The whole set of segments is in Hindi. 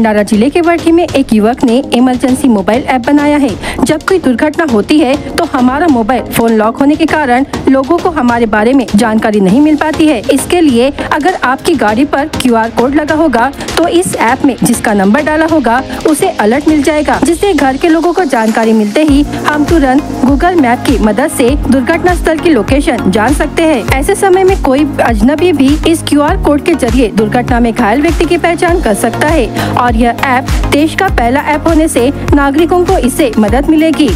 भंडारा जिले के वर्ठी में एक युवक ने इमरजेंसी मोबाइल ऐप बनाया है। जब कोई दुर्घटना होती है तो हमारा मोबाइल फोन लॉक होने के कारण लोगों को हमारे बारे में जानकारी नहीं मिल पाती है। इसके लिए अगर आपकी गाड़ी पर QR कोड लगा होगा तो इस ऐप में जिसका नंबर डाला होगा उसे अलर्ट मिल जाएगा, जिससे घर के लोगों को जानकारी मिलते ही हम तुरंत गूगल मैप की मदद से दुर्घटना स्थल की लोकेशन जान सकते हैं। ऐसे समय में कोई अजनबी भी इस QR कोड के जरिए दुर्घटना में घायल व्यक्ति की पहचान कर सकता है और यह ऐप देश का पहला ऐप होने से नागरिकों को इससे मदद मिलेगी।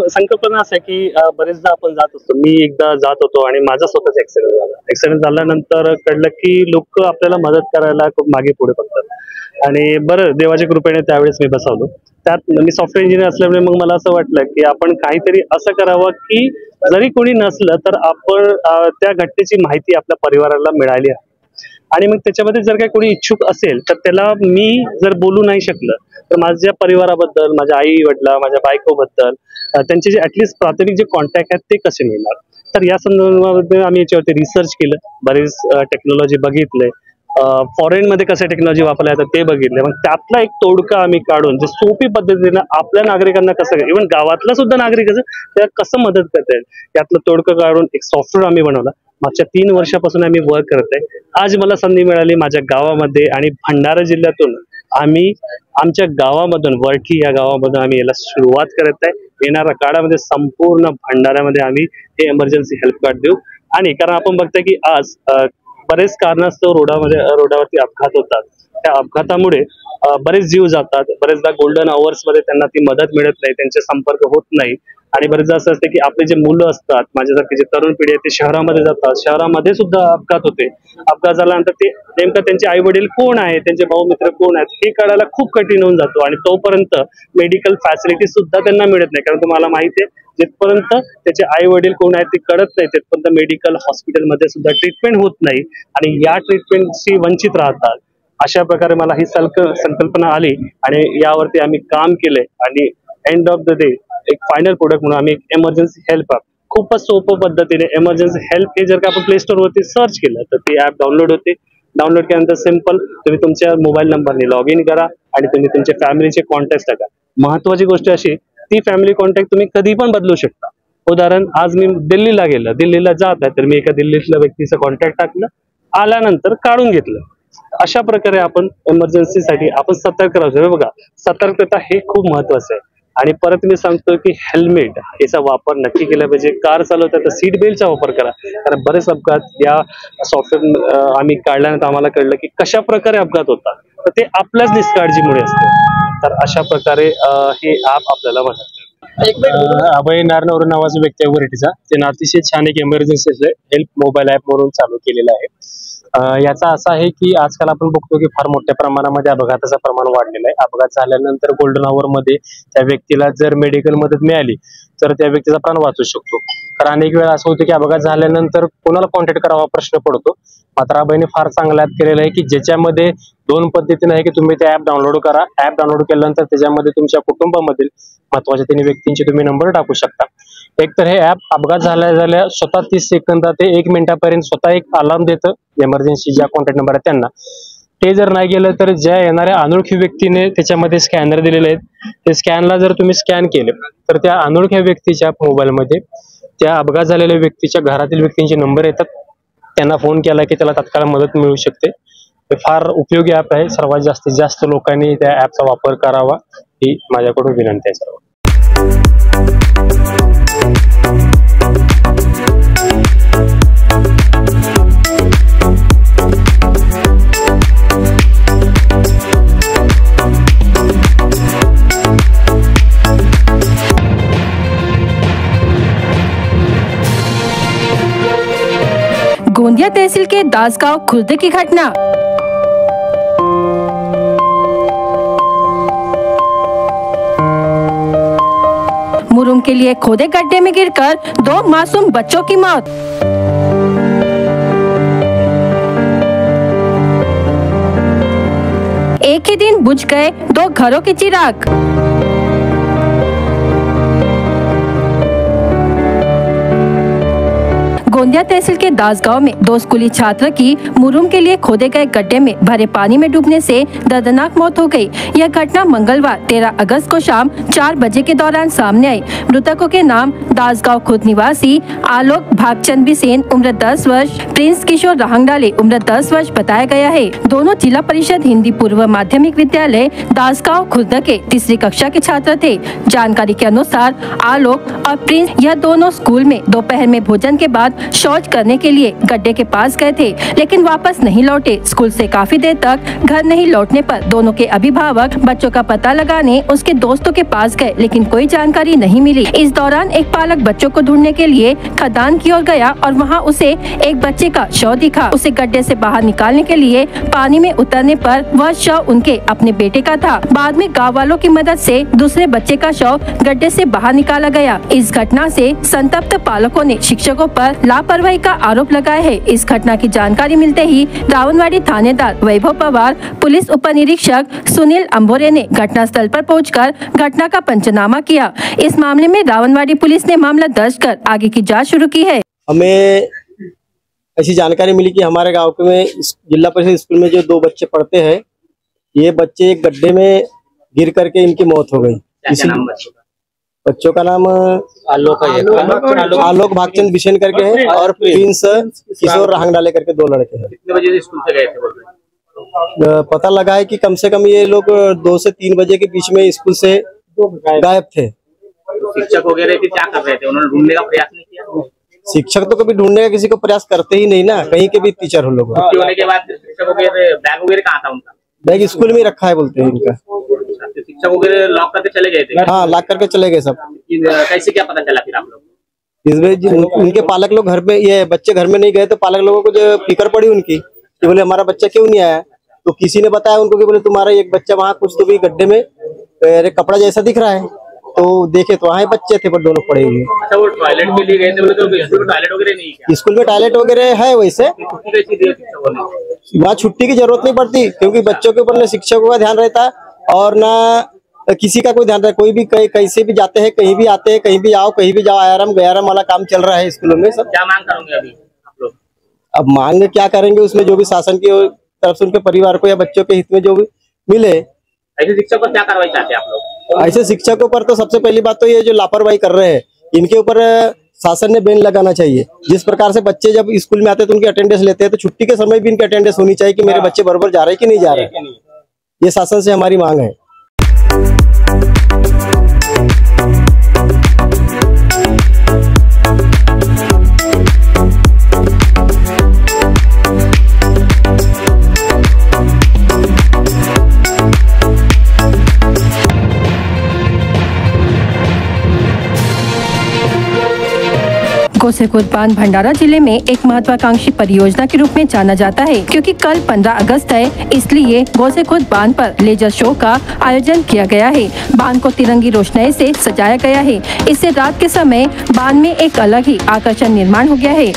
संकल्पना असं आहे की बरेचदा आपण जात असतो। मी एकदा जात होतो आणि माझा स्वतःच ऍक्सिडेंट झाल्यानंतर कळलं की लोक आपल्याला मदत करायला खूप मागे पुढे बघतात आणि बरं देवाच्या कृपेने त्यावेळेस मी बसवलो। त्यात मी सॉफ्टवेअर इंजिनियर असल्यामुळे मग मला असं वाटलं की आपण काहीतरी असं करावं की जरी कोणी नसलं तर आपण त्या घटनेची माहिती आपल्या परिवाराला मिळाली आहे आणि मग त्याच्यामध्ये जर काही कोणी इच्छुक असेल तर त्याला मी जर बोलू नाही शकलं तर माझ्या परिवाराबद्दल, माझ्या आई वडिला, माझ्या बायकोबद्दल त्यांचे जे ऍटलिस्ट प्राथमिक जे कॉन्टॅक्ट आहेत ते कसे मिळणार। तर या संदर्भामध्ये आम्ही याच्यावरती रिसर्च केलं, बरेच टेक्नॉलॉजी बघितले, फॉरेन मध्ये कसं टेक्नॉलॉजी वापरल्या जातात ते बघितले। मग त्यातला एक तोडगा आम्ही काढून जे सोपी पद्धतीने आपल्या नागरिकांना कसं, इव्हन गावातला सुद्धा नागरिक त्याला कसं मदत करता येईल यातलं तोडगा काढून एक सॉफ्टवेअर आम्ही बनवला। मागच्या 3 वर्षापासून आम्ही वर्क करत आहे। आज मला संधी मिळाली माझ्या गावामध्ये आणि भंडारा जिल्ह्यातून आम्ही आमच्या गावामधून वर्ठी या गावामधून आम्ही याला सुरुवात करत आहे। येणाऱ्या काळामध्ये संपूर्ण भंडाऱ्यामध्ये आम्ही हे इमर्जन्सी हेल्प कार्ड देऊ आणि कारण आपण बघतोय की आज बरेच कारणास्तव रोडावरती अपघात होतात। त्या अपघातामुळे बरेच जीव जातात, बरेचदा गोल्डन आवर्स मध्ये त्यांना ती मदत मिळत नाही, त्यांचे संपर्क होत नाही आणि बरेचदा असं असते की आपले जे मुलं असतात, माझ्यासारखी जे तरुण पिढी आहे ते शहरामध्ये जातात, शहरामध्ये सुद्धा अपघात होते। अपघात झाल्यानंतर ते नेमकं त्यांचे आई वडील कोण आहे, त्यांचे भाऊ मित्र कोण आहेत हे कळायला खूप कठीण होऊन जातो आणि तोपर्यंत मेडिकल फॅसिलिटी सुद्धा त्यांना मिळत नाही। कारण तुम्हाला माहिती आहे जिथपर्यंत त्याचे आई वडील कोण आहेत ते कळत नाही तिथपर्यंत मेडिकल हॉस्पिटलमध्ये सुद्धा ट्रीटमेंट होत नाही आणि या ट्रीटमेंटशी वंचित राहतात। अशा प्रकारे मला ही संकल्पना आली आणि यावरती आम्ही काम केलंय आणि एंड ऑफ द डे एक फायनल प्रोडक्ट म्हणून आम्ही एक इमर्जन्सी हेल्प ॲप खूपच सोपं पद्धतीने इमर्जन्सी हेल्प हे जर का आपण प्ले स्टोर वरती सर्च केलं तर ती ॲप डाउनलोड होते। डाउनलोड केल्यानंतर सिंपल तुम्ही तुमच्या मोबाईल नंबरने लॉग इन करा आणि तुम्ही तुमच्या फॅमिलीचे कॉन्टॅक्ट टाका। महत्वाची गोष्ट अशी ती फॅमिली कॉन्टॅक्ट तुम्ही कधी पण बदलू शकता। उदाहरण आज मी दिल्लीला गेलं, दिल्लीला जात आहे तर मी एका दिल्लीतल्या व्यक्तीचं कॉन्टॅक्ट टाकलं, आल्यानंतर काढून घेतलं। अशा प्रकारे आपण इमर्जन्सीसाठी आपण सतर्क राहतो। बघा सतर्कता हे खूप महत्वाचं आहे आणि परत मी सांगतो की हेल्मेट याचा वापर नक्की केला पाहिजे। कार चालवता तर सीट बेल्टचा वापर करा, कारण बरेच अपघात या सॉफ्टवेअर आम्ही काढल्यानंतर आम्हाला कळलं की कशा प्रकारे अपघात होतात तर ते आपल्याच निष्काळजीमुळे असते। तर अशा प्रकारे हे ॲप आपल्याला मदत अभय नारनवर नावाचा व्यक्ती आहे वर्ठीचा, त्यानं अतिशय छान एक इमर्जन्सी हेल्प मोबाईल ॲप म्हणून चालू केलेला आहे। याचा असा आहे की आजकाल आपण बघतो की फार मोठ्या प्रमाणामध्ये अपघाताचं प्रमाण वाढलेलं आहे। अपघात झाल्यानंतर गोल्डन आवर मध्ये त्या व्यक्तीला जर मेडिकल मदत मिळाली तर त्या व्यक्तीचा प्राण वाचू शकतो। कारण अनेक वेळा असं होतं की अपघात झाल्यानंतर कोणाला कॉन्टॅक्ट करावा प्रश्न पडतो। मात्र अभयने फार चांगला ॲप केलेला आहे की ज्याच्यामध्ये 2 पद्धतीने आहे की तुम्ही ते ॲप डाउनलोड करा। ॲप डाउनलोड केल्यानंतर त्याच्यामध्ये तुमच्या कुटुंबामधील महत्वाच्या 3 व्यक्तींचे तुम्ही नंबर टाकू शकता। एक तर हे ॲप अपघात झाल्या स्वतः 30 सेकंदात ते 1 मिनिटापर्यंत स्वतः एक अलार्म देतं इमर्जन्सी ज्या कॉन्टॅक्ट नंबर आहे त्यांना। ते जर नाही गेलं तर ज्या येणाऱ्या अनोळखी व्यक्तीने त्याच्यामध्ये स्कॅनर दिलेले आहेत ते स्कॅनला जर तुम्ही स्कॅन केलं तर त्या अनोळख्या व्यक्तीच्या मोबाईलमध्ये त्या अपघात झालेल्या व्यक्तीच्या घरातील व्यक्तींचे नंबर येतात, त्यांना फोन केला की त्याला तत्काळ मदत मिळू शकते। हे फार उपयोगी ॲप आहे, सर्वात जास्तीत जास्त लोकांनी त्या ॲपचा वापर करावा ही माझ्याकडून विनंती आहे सर्व। गोंदिया तहसील के दासगांव खुर्द की घटना। मुरुम के लिए खोदे गड्ढे में गिरकर 2 मासूम बच्चों की मौत। एक ही दिन बुझ गए 2 घरों के चिराग। गोंदिया तहसील के दासगांव में 2 स्कूली छात्र की मुरुम के लिए खोदे गए गड्ढे में भरे पानी में डूबने से दर्दनाक मौत हो गई। यह घटना मंगलवार 13 अगस्त को शाम 4 बजे के दौरान सामने आई। मृतकों के नाम दासगांव खुद निवासी आलोक भागचंद बिसेन उम्र 10 वर्ष, प्रिंस किशोर रहंगडाले उम्र 10 वर्ष बताया गया है। दोनों जिला परिषद हिंदी पूर्व माध्यमिक विद्यालय दासगांव खुर्द के 3री कक्षा के छात्र थे। जानकारी के अनुसार आलोक और प्रिंस यह दोनों स्कूल में दोपहर में भोजन के बाद शौच करने के लिए गड्ढे के पास गए थे, लेकिन वापस नहीं लौटे। स्कूल से काफी देर तक घर नहीं लौटने पर दोनों के अभिभावक बच्चों का पता लगाने उसके दोस्तों के पास गए, लेकिन कोई जानकारी नहीं मिली। इस दौरान एक पालक बच्चों को ढूंढने के लिए खदान की ओर गया और वहां उसे एक बच्चे का शव दिखा। उसे गड्ढे से बाहर निकालने के लिए पानी में उतरने पर वह शव उनके अपने बेटे का था। बाद में गाँव वालों की मदद से दूसरे बच्चे का शव गड्ढे से बाहर निकाला गया। इस घटना से संतप्त पालकों ने शिक्षकों पर लापरवाही का आरोप लगाया है। इस घटना की जानकारी मिलते ही रावणवाड़ी थानेदार वैभव पवार, पुलिस उप निरीक्षक सुनील अंबोरे ने घटनास्थल पर पहुंचकर घटना का पंचनामा किया। इस मामले में रावणवाड़ी पुलिस ने मामला दर्ज कर आगे की जांच शुरू की है। हमें ऐसी जानकारी मिली कि हमारे गांव के में जिला परिषद स्कूल में जो 2 बच्चे पढ़ते हैं, ये बच्चे एक गड्ढे में गिर करके इनकी मौत हो गई। बच्चों का नाम आलोक भागचंद बिसेन करके है और प्रिंस किशोर रहंगडाले करके 2 लड़के हैं। कितने बजे स्कूल से गए थे? पता लगा है कि कम से कम ये लोग 2 से 3 बजे के बीच में स्कूल से गायब थे। शिक्षक वगैरह भी क्या कर रहे थे? उन्होंने ढूंढने का प्रयास नहीं किया? शिक्षक तो कभी ढूंढने का किसी को प्रयास करते ही नहीं ना, कहीं के भी टीचर हो लोग। छुट्टी होने के बाद शिक्षक वगैरह बैग वगैरह कहाँ था उनका? बैग स्कूल में रखा है बोलते हैं इनका। शिक्षक वगैरह लॉक करके चले गए थे? हाँ, लॉक करके चले गए सब। कैसे क्या पता चला फिर आप लोग? उनके पालक लोग घर में, ये बच्चे घर में नहीं गए तो पालक लोगों को जो फिक्र पड़ी उनकी कि बोले हमारा बच्चा क्यों नहीं आया, तो किसी ने बताया उनको कि बोले तुम्हारा एक बच्चा वहाँ कुछ तो भी गड्ढे में कपड़ा जैसा दिख रहा है, तो देखे तो वहाँ बच्चे थे पर दोनों पड़े हुए। अच्छा, वो टॉयलेट के लिए गए थे, बोले तो स्कूल में टॉयलेट वगैरह नहीं किया? स्कूल में टॉयलेट वगैरह है, वैसे वहाँ छुट्टी की जरूरत नहीं पड़ती क्योंकि बच्चों के ऊपर न शिक्षकों का ध्यान रहता है और न किसी का कोई ध्यान रहता। कोई भी कैसे भी जाते हैं, कहीं भी आते हैं, कहीं भी आओ, कहीं भी जाओ, आराम गयाराम वाला काम चल रहा है स्कूलों में सब। क्या मांग करोगे अभी आप लोग? अब मांग क्या करेंगे, उसमें जो भी शासन की तरफ से उनके परिवार को या बच्चों के हित में जो भी मिले। ऐसे शिक्षक पर क्या कार्रवाई चाहते हैं आप लोग? ऐसे शिक्षकों पर तो सबसे पहली बात तो ये जो लापरवाही कर रहे हैं इनके ऊपर शासन ने बैन लगाना चाहिए। जिस प्रकार से बच्चे जब स्कूल में आते हैं तो उनकी अटेंडेंस लेते हैं, तो छुट्टी के समय भी इनकी अटेंडेंस होनी चाहिए कि मेरे बच्चे बराबर जा रहे हैं कि नहीं जा रहे हैं। ये शासन से हमारी मांग है। गोसेखुर्द बांध भंडारा जिले में एक महत्वाकांक्षी परियोजना के रूप में जाना जाता है, क्योंकि कल 15 अगस्त है, इसलिए गोसेखुर्द बांध पर लेजर शो का आयोजन किया गया है। बांध को तिरंगी रोशनाई से सजाया गया है। इससे रात के समय बांध में एक अलग ही आकर्षण निर्माण हो गया है।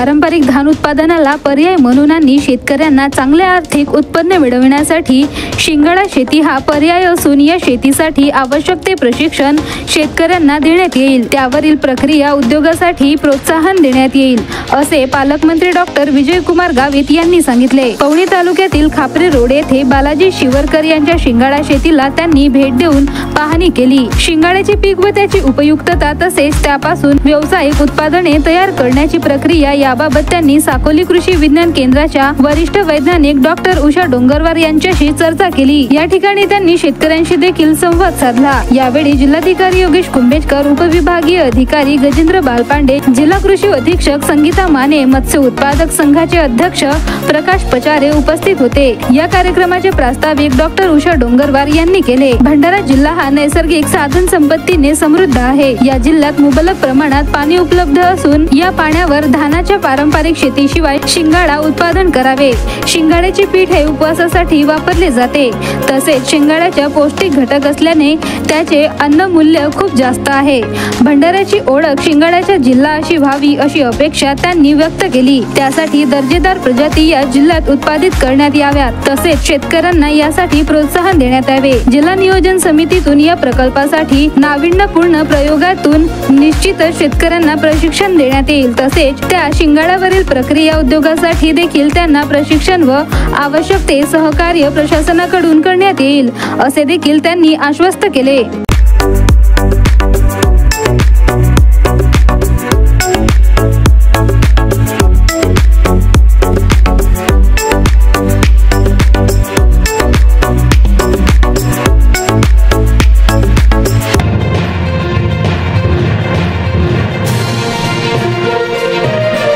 पारंपरिक धान उत्पादनाला पर्याय म्हणून आणि शेतकऱ्यांना चांगले आर्थिक उत्पन्न मिळविण्यासाठी शिंगाडा शेती हा पर्याय असून या शेतीसाठी आवश्यक ते प्रशिक्षण शेतकऱ्यांना देण्यात येईल, त्यावरील प्रक्रिया उद्योगासाठी प्रोत्साहन देण्यात येईल, असे पालकमंत्री डॉक्टर विजयकुमार गावित यांनी सांगितले। पवनी तालुक्यातील खापरे रोड येथे बालाजी शिवरकर यांच्या शिंगाडा शेतीला त्यांनी भेट देऊन पाहणी केली। शिंगाड्याचे पीक व त्याची उपयुक्तता तसेच त्यापासून व्यावसायिक उत्पादने तयार करण्याची प्रक्रिया याबाबत त्यांनी साकोली कृषी विज्ञान केंद्राच्या वरिष्ठ वैज्ञानिक डॉक्टर उषा डोंगरवार यांच्याशी चर्चा केली। या ठिकाणी त्यांनी शेतकऱ्यांशी देखील संवाद साधला। यावेळी जिल्हाधिकारी योगेश कुंभेजकर, उपविभागीय अधिकारी गजेंद्र बालपांडे, जिल्हा कृषी अधीक्षक संगीता माने, मत्स्य उत्पादक संघाचे अध्यक्ष प्रकाश पचारे उपस्थित होते। या कार्यक्रमाचे प्रास्ताविक डॉक्टर उषा डोंगरवार यांनी केले। भंडारा जिल्हा हा नैसर्गिक साधन संपत्तीने समृद्ध आहे। या जिल्ह्यात मुबलक प्रमाणात पाणी उपलब्ध असून या पाण्यावर धानाच्या पारंपरिक शेतीशिवाय शिंगाडा उत्पादन करावे। शिंगाड्याचे पीठ हे उपवासासाठी वापरले जाते, तसेच शिंगाड्याच्या पौष्टिक घटक असल्याने त्याचे अन्न मूल्य खूप जास्त आहे। भंडाऱ्याची ओळख शिंगाड्याचा जिल्हा अशी व्हावी अशी अपेक्षा त्यांनी व्यक्त केली। त्यासाठी दर्जेदार प्रजाती या जिल्ह्यात उत्पादित करण्यात याव्यात, तसेच शेतकऱ्यांना यासाठी प्रोत्साहन देण्यात यावे। जिल्हा नियोजन समितीतून या प्रकल्पासाठी नाविन्यपूर्ण प्रयोगातून निश्चितच शेतकऱ्यांना प्रशिक्षण देण्यात येईल, तसेच त्या शिंगाड्यावरील प्रक्रिया उद्योगासाठी देखील त्यांना प्रशिक्षण व आवश्यक ते सहकार्य प्रशासनाकडून करण्यात येईल, असे देखील त्यांनी आश्वस्त केले।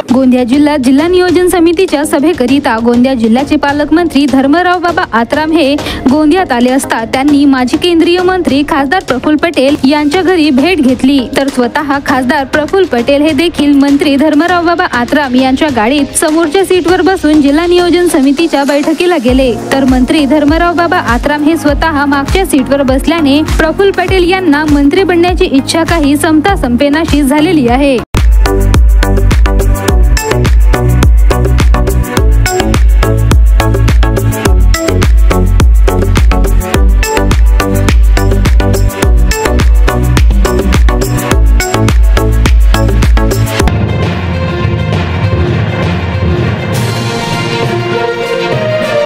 गोंदिया जिल्ह्यात जिल्हा नियोजन समितीच्या सभेकरिता गोंदिया जिल्ह्याचे पालकमंत्री धर्मराव बाबा आत्राम हे गोंदियात आले असता त्यांनी माजी केंद्रीय मंत्री खासदार प्रफुल्ल पटेल यांच्या घरी भेट घेतली। तर स्वतः खासदार प्रफुल्ल पटेल हे देखील मंत्री धर्मराव बाबा आत्राम यांच्या गाडीत समोरच्या सीटवर बसून जिल्हा नियोजन समितीच्या बैठकीला गेले। तर मंत्री धर्मराव बाबा आत्राम हे स्वतः मागच्या सीटवर बसल्याने प्रफुल्ल पटेल यांना मंत्री बनण्याची इच्छा काही संपता संपेनाशी झालेली आहे।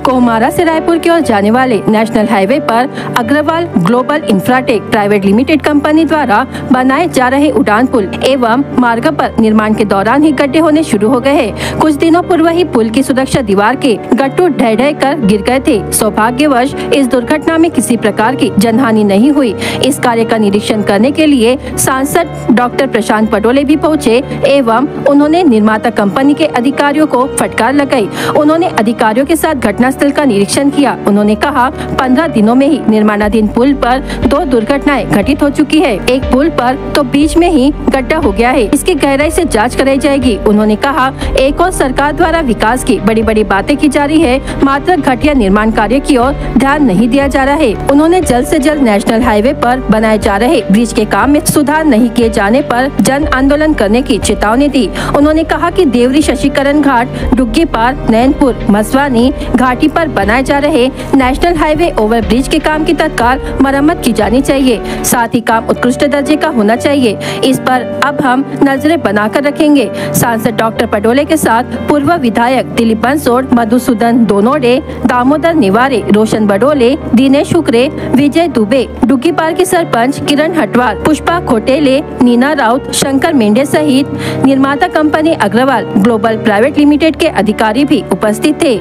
कोमारा से रायपुर की ओर जाने वाले नेशनल हाईवे पर Agarwal global infratech private limited company द्वारा बनाए जा रहे उड़ान पुल एवं मार्ग पर निर्माण के दौरान ही गड्ढे होने शुरू हो गए हैं। कुछ दिनों पूर्व ही पुल की सुरक्षा दीवार के गट्टू ढह ढह कर गिर गए थे। सौभाग्यवश इस दुर्घटना में किसी प्रकार की जनहानि नहीं हुई। इस कार्य का निरीक्षण करने के लिए सांसद डॉक्टर प्रशांत पटोले भी पहुँचे एवं उन्होंने निर्माता कंपनी के अधिकारियों को फटकार लगाई। उन्होंने अधिकारियों के साथ घटनास्थल का निरीक्षण किया। उन्होंने कहा 15 दिनों में ही निर्माणाधीन पुल पर 2 दुर्घटनाएं घटित हो चुकी है। एक पुल पर तो बीच में ही गड्ढा हो गया है, इसकी गहराई से जांच कराई जाएगी। उन्होंने कहा एक और सरकार द्वारा विकास की बड़ी बड़ी बातें की जा रही है, मात्र घटिया निर्माण कार्य की ओर ध्यान नहीं दिया जा रहा है। उन्होंने जल्द से जल्द नेशनल हाईवे पर बनाए जा रहे ब्रिज के काम में सुधार नहीं किए जाने पर जन आंदोलन करने की चेतावनी दी। उन्होंने कहा कि देवरी शशिकरण घाट, डुग्गी पार, नैनपुर, मसवानी घाटी पर बनाए जा रहे नेशनल हाईवे ओवर ब्रिज के काम की तत्काल मरम्मत की जानी चाहिए। साथ ही काम उत्कृष्ट दर्जे का होना चाहिए। इस पर अब हम नजरें बनाकर रखेंगे। सांसद डॉक्टर पटोले के साथ पूर्व विधायक दिलीप बंसोड़, मधुसूदन दोनोडे, दामोदर निवारे, रोशन बडोले, दिनेश हुक्रे, विजय दुबे, डुग्गी पार की सरपंच किरण हटवार, पुष्पा खोटेले, नीना राउत, शंकर मेंढे सहित निर्माता company Agarwal global private limited के अधिकारी भी उपस्थित थे।